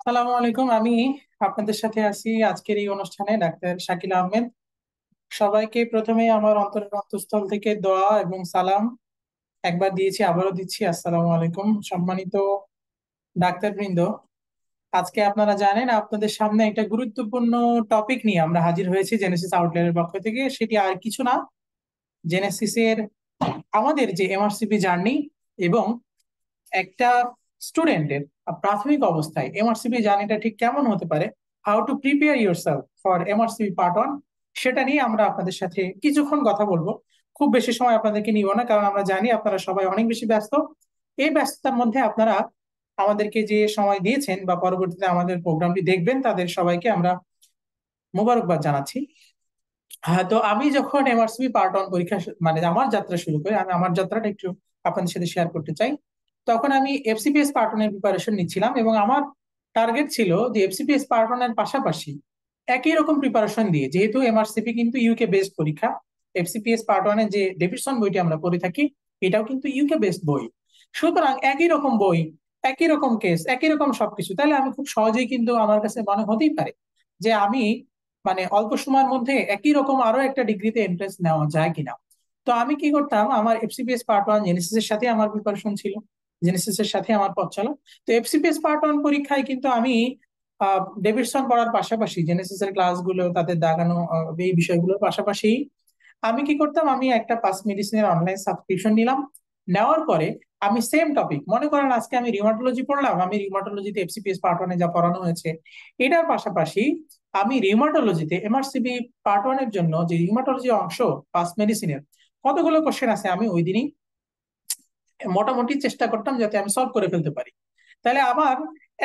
সালামু আলাইকুম। আমি আপনাদের সাথে আছি আজকের এই অনুষ্ঠানে, ডাক্তার শাকিল আহমেদ। সবাইকে প্রথমে আমার অন্তরের অন্তঃস্থল থেকে দোয়া এবং সালাম একবার দিয়েছি, আবারও দিচ্ছি। আসসালামু আলাইকুম সম্মানিত ডাক্তারবৃন্দ। আজকে আপনারা জানেন আপনাদের সামনে একটা গুরুত্বপূর্ণ টপিক নিয়ে আমরা হাজির হয়েছি জেনেসিস আউটলাইনের পক্ষ থেকে। সেটি আর কিছু না, জেনেসিসের আমাদের যে এমআরসিপি জার্নি এবং একটা স্টুডেন্টের প্রাথমিক অবস্থায় এমআরসিপি জার্নিটা ঠিক কেমন হতে পারে, how to prepare your self for MRCP part 1, সেটা নিয়ে আমরা আপনাদের সাথে কিছুক্ষণ কথা বলবো। খুব বেশি সময় আপনাদেরকে নিব না, কারণ আমরা জানি আপনারা সবাই অনেক বেশি ব্যস্ত। এই ব্যস্ততার মধ্যে আপনারা আমাদেরকে যে সময় দিয়েছেন বা পরবর্তীতে আমাদের প্রোগ্রামটি দেখবেন, তাদের সবাইকে আমরা মোবারকবাদ জানাচ্ছি। হ্যাঁ, তো আমি যখন এমআরসিপি পার্ট 1 পরীক্ষা মানে আমার যাত্রা শুরু করি, আমি আমার যাত্রাটা একটু আপনাদের সাথে শেয়ার করতে চাই। তখন আমি এফসিপিএস পার্ট 1 এর প্রিপারেশন নিচ্ছিলাম এবং আমার টার্গেট ছিল যে এফসিপিএস পার্ট 1 এর পাশাপাশি একই রকম প্রিপারেশন দিয়ে, যেহেতু এমআরসিপি কিন্তু ইউকে বেসড পরীক্ষা, এফসিপিএস পার্ট 1 এর যে ডেভিডসন বইটি আমরা পড়ে থাকি এটাও কিন্তু ইউকে বেসড বই। সুতরাং একই রকম বই, একই রকম কেস, একই রকম সবকিছু, তাহলে আমি খুব সহজেই কিন্তু আমার কাছে মনে হতেই পারে যে আমি মানে অল্প সময়ের মধ্যে একই রকম আরো একটা ডিগ্রিতে এন্ট্রেন্স নেওয়া যায় কিনা। তো আমি কি করতাম, আমার এফসিপিএস পার্ট 1 জেনেসিস এর সাথে আমার প্রিপারেশন ছিল, জেনেসিস এর সাথে আমার পথ চলা। তো এফসিপিএস পার্ট 1 পরীক্ষায় কিন্তু আমি ডেভিডসন পড়ার পাশাপাশি জেনেসিস এর ক্লাসগুলো, তাদের দাগানো এই বিষয়গুলোর পাশাপাশি আমি কি করতাম, আমি একটা পাস মেডিসিনের অনলাইন সাবস্ক্রিপশন নিলাম। নেওয়ার পরে আমি সেম টপিক, মনে করেন আজকে আমি রিউমাটোলজি পড়লাম, আমি রিউমাটোলজিতে এফসিপিএস পার্ট 1 যা পড়ানো হয়েছে এটার পাশাপাশি আমি রিউমাটোলজিতে এমআরসিপি পার্ট 1 এর জন্য যে রিউমাটোলজি অংশ পাস মেডিসিনের কতগুলো কোশ্চেন আছে আমি ওই দিনই মোটামুটি চেষ্টা করতাম যাতে আমি সলভ করে ফেলতে পারি। তাহলে আমার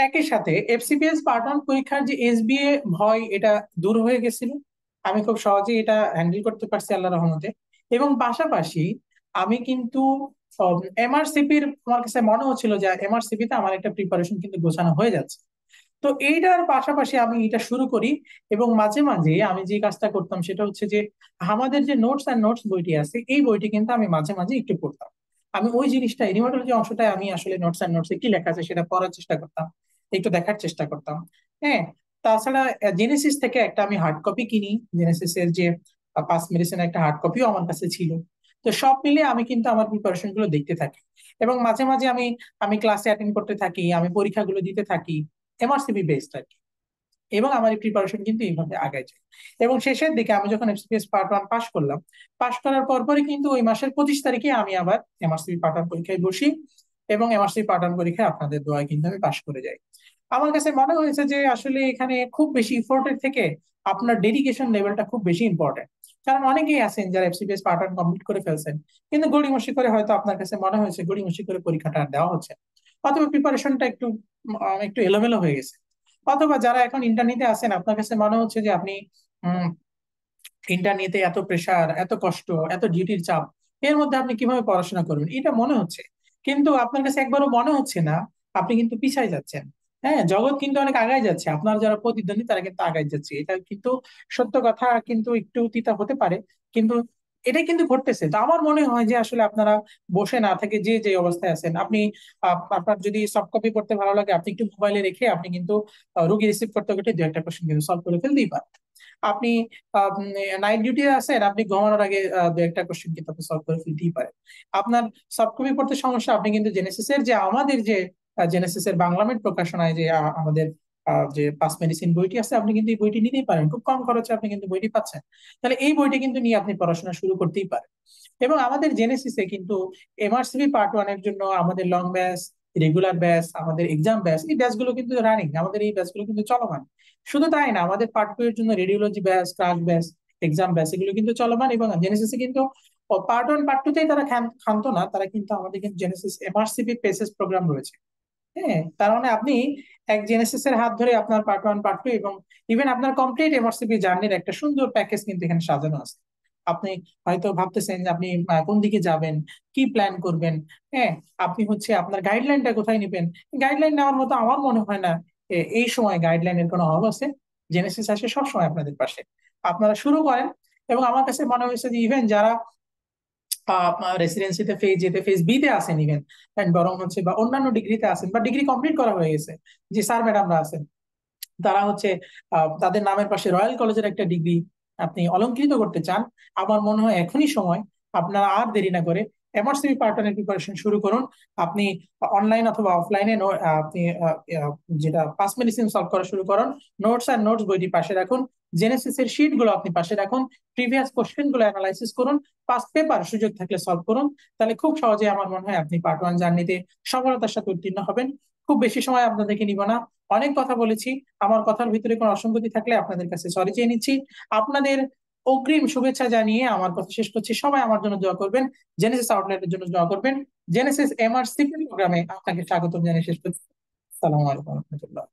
একই সাথে এফসিপিএস পার্ট 1 পরীক্ষার যে এসবিএ ভয়, এটা দূর হয়ে গেছিল। আমি খুব সহজেই এটা হ্যান্ডেল করতে পারছি আল্লাহ রহমতে। এবং পাশাপাশি আমি কিন্তু এমআরসিপির, আমার কাছে মনে হচ্ছিল যে এমআরসিপিতে আমার একটা প্রিপারেশন কিন্তু গোছানো হয়ে যাচ্ছে। তো এইটার পাশাপাশি আমি এটা শুরু করি। এবং মাঝে মাঝে আমি যে কাজটা করতাম সেটা হচ্ছে যে আমাদের যে নোটস অ্যান্ড নোটস বইটি আছে এই বইটি কিন্তু আমি মাঝে মাঝে একটু পড়তাম। আমি ওই জিনিসটা রিমোটলজি অংশটাই আমি আসলে নোটস অ্যান্ড নোটসে কি লেখা আছে সেটা পড়ার চেষ্টা করতাম, একটু দেখার চেষ্টা করতাম। হ্যাঁ, তাছাড়া জেনেসিস থেকে একটা আমি হার্ড কপি কিনি, জেনেসিস এর যে পাস মেডিসিনের একটা হার্ড কপিও আমার কাছে ছিল। তো সব মিলিয়ে আমি কিন্তু আমার প্রিপারেশন গুলো দেখতে থাকি এবং মাঝে মাঝে আমি আমি ক্লাসে অ্যাটেন্ড করতে থাকি, আমি পরীক্ষাগুলো দিতে থাকি, এমআরসিপি বেসড আর কি। এবং আমার এই প্রিপারেশন কিন্তু এইভাবে আগায় যায়। এবং শেষের দিকে আমি যখন এফসিপিএস পার্ট 1 পাশ করলাম, পাশ করার পরপরই কিন্তু ওই মাসের 25 তারিখে আমি আবার এমআরসিপি পার্ট 1 পরীক্ষায় বসি এবং এমআরসিপি পার্ট 1 পরীক্ষায় আপনাদের দোয়ায় কিন্তু আমি পাশ করে যাই। আমার কাছে মনে হয়েছে যে আসলে এখানে খুব বেশি ইফোর্টের থেকে আপনার ডেডিকেশন লেভেলটা খুব বেশি ইম্পর্টেন্ট। কারণ অনেকেই আছেন যারা এফসিপিএস পার্ট 1 কমপ্লিট করে ফেলছেন, কিন্তু গড়িমসি করে হয়তো আপনার কাছে মনে হয়েছে গড়িমসি করে পরীক্ষাটা আর দেওয়া হচ্ছে না। অথবা প্রিপারেশনটা একটু এলোমেলো হয়ে গেছে। অথবা যারা এখন ইন্টারনেটে আছেন আপনার কাছে মনে হচ্ছে যে আপনি ইন্টারনেটে এত প্রেসার, এত কষ্ট, এত ডিউটির চাপ, এর মধ্যে আপনি কিভাবে পড়াশোনা করবেন এটা মনে হচ্ছে। কিন্তু আপনার কাছে একবারও মনে হচ্ছে না আপনি কিন্তু পিছায় যাচ্ছেন। হ্যাঁ, জগৎ কিন্তু অনেক আগায় যাচ্ছে, আপনার যারা প্রতিদ্বন্দ্বী তারা কিন্তু আগায় যাচ্ছে, এটা কিন্তু সত্য কথা। কিন্তু একটু তিতা হতে পারে, কিন্তু এটাই কিন্তু ঘটতেছে। তো আমার মনে হয় যে আসলে আপনারা বসে না থেকে যে যে অবস্থায় আছেন আপনি, আপনার যদি সফট কপি পড়তে ভালো লাগে আপনি একটু মোবাইলে রেখে আপনি কিন্তু রুগী রিসিভ করতে করতে দু একটা কোশ্চেন কিন্তু সলভ করে ফেলতেই পারেন। আপনি নাইট ডিউটি আছেন, আপনি ঘুমানোর আগে দু একটা কোশ্চেন কিন্তু আপনি সলভ করে ফেলতেই পারেন। আপনার সফট কপি পড়তে সমস্যা, আপনি কিন্তু জেনেসিস এর যে আমাদের যে জেনেসিস এর বাংলা প্রকাশনায় যে আমাদের যে পাস মেডিসিন বইটি আছে আপনি কিন্তু এই বইটি নিতেই পারেন, খুব কম খরচে আপনি কিন্তু বইটি পাচ্ছেন। তাহলে এই বইটি কিন্তু নিয়ে আপনি পড়াশোনা শুরু করতেই পারেন। এবং আমাদের জেনেসিসে কিন্তু এমআরসিপি পার্ট 1 এর জন্য আমাদের লং ব্যাচ, রেগুলার ব্যাচ, আমাদের এক্সাম ব্যাচ, এই ব্যাচগুলো কিন্তু রানিং, আমাদের এই ব্যাচগুলো কিন্তু চলমান। শুধু তাই না, আমাদের পার্ট 2 এর জন্য radiology batch, crash batch, exam batch, এগুলো কিন্তু চলমান। এবং জেনেসিসে কিন্তু পার্ট 1 পার্ট 2তেই তারা ক্ষান্ত না, তারা কিন্তু আমাদের কিন্তু জেনেসিস এমআরসিপি পেসেস প্রোগ্রাম রয়েছে। হ্যাঁ, তার মানে আপনি এক জেনেসিস এর হাত ধরে আপনার পার্ট 1 পার্ট 2 এবং ইভেন আপনার কমপ্লিট এমআরসিপি জার্নির একটা সুন্দর প্যাকেজ কিন্তু এখানে সাজানো আছে। আপনি হয়তো ভাবতেছেন যে আপনি কোন দিকে যাবেন, কি প্ল্যান করবেন। হ্যাঁ, আপনি হচ্ছে আপনার গাইডলাইনটা কোথায় নেবেন। গাইডলাইন নেওয়ার মতো আমার মনে হয় না এই সময় গাইডলাইনের কোনো অভাব আছে। জেনেসিস আসে সবসময় আপনাদের পাশে, আপনারা শুরু করেন। এবং আমার কাছে মনে হয়েছে যে ইভেন যারা রেসিডেন্সিতে ফেজ যেতে ফেজ বি তে আসেন ইভেন, বরং হচ্ছে বা অন্যান্য ডিগ্রিতে আছেন বা ডিগ্রি কমপ্লিট করা হয়ে গেছে, যে স্যার ম্যাডামরা আছেন, তারা হচ্ছে তাদের নামের পাশে রয়্যাল কলেজের একটা ডিগ্রি আপনি অলংকৃত করতে চান, আমার মনে হয় এখনই সময়। আপনারা আর দেরি না করে এমআরসিপি পার্ট ওয়ানের প্রিপারেশন শুরু করুন। আপনি অনলাইন অথবা অফলাইনে আপনি যেটা পাস মেডিসিন সলভ করা শুরু করুন। নোটস আর নোটস বইটি পাশে রাখুন, জেনেসিস এর শিট গুলো আপনি পাশে রাখুন, প্রিভিয়াস কোশ্চেন গুলো অ্যানালাইসিস করুন, পাস পেপার সুযোগ থাকলে সলভ করুন। তাহলে খুব সহজে আমার মনে হয় আপনি পার্ট ওয়ান জার্নিতে সফলতার সাথে উত্তীর্ণ হবেন। খুব বেশি সময় আপনাদেরকে নিব না, অনেক কথা বলেছি। আমার কথার ভিতরে কোনো অসঙ্গতি থাকলে আপনাদের কাছে সরি চেয়ে নিচ্ছি। আপনাদের অগ্রিম শুভেচ্ছা জানিয়ে আমার কথা শেষ করছি। সবাই আমার জন্য দোয়া করবেন, জেনেসিস আউটলেটের জন্য দোয়া করবেন। জেনেসিস এমআরসিপি প্রোগ্রামে আপনাকে স্বাগতম জানিয়ে শেষ করছি। সালাম আলাইকুম রহমতুল্লাহ।